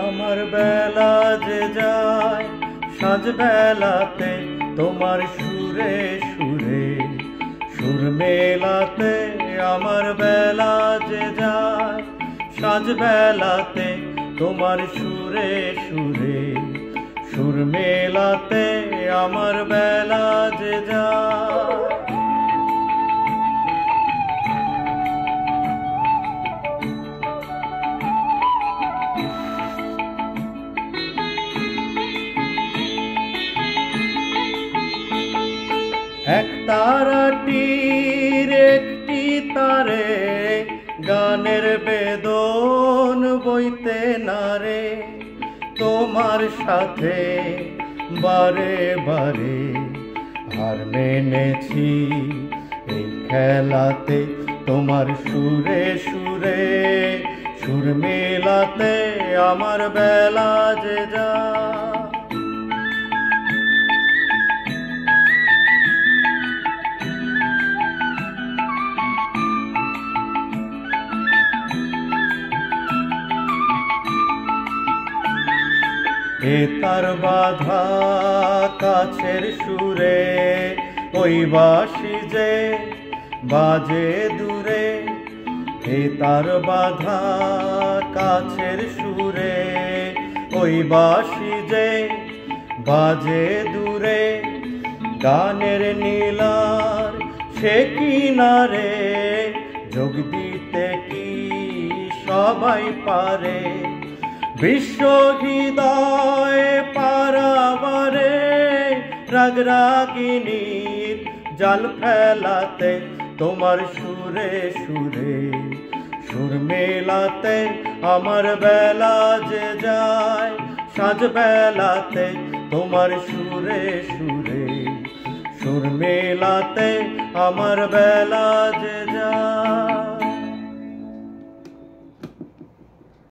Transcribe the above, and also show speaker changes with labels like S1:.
S1: আমার বেলা যে যায় সাজ বেলাতে তোমার সুরে সুরে সুর মেলাতে। আমার বেলা যে যায় সাজ বেলাতে তোমার সুরে সুরে সুর মেলাতে। আমার বেলা যে যায় এক তারাটির একটি তারে গানের বেদন বইতে নারে। তোমার সাথে বারে বারে হার মেনেছি এই খেলাতে। তোমার সুরে সুরে সুর মেলাতে আমার বেলা যে যায়। এ তার বাধা কাছের সুরে ওই বাঁশি যে বাজে দূরে। এ তার বাধা কাছের সুরে ওই বাঁশি যে বাজে দূরে। গানের নীলার সে কিনারে যোগ দিতে কি সবাই পারে। বিশ্ব হৃদয়ে পারাবারে রাগরাগিনীর জাল ফেলাতে। তোমার সুরে সুরে সুর মেলাতে আমার বেলা যে যায় সাজ বেলাতে। তোমার সুরে সুরে সুর মেলাতে আমার বেলা যে যায়।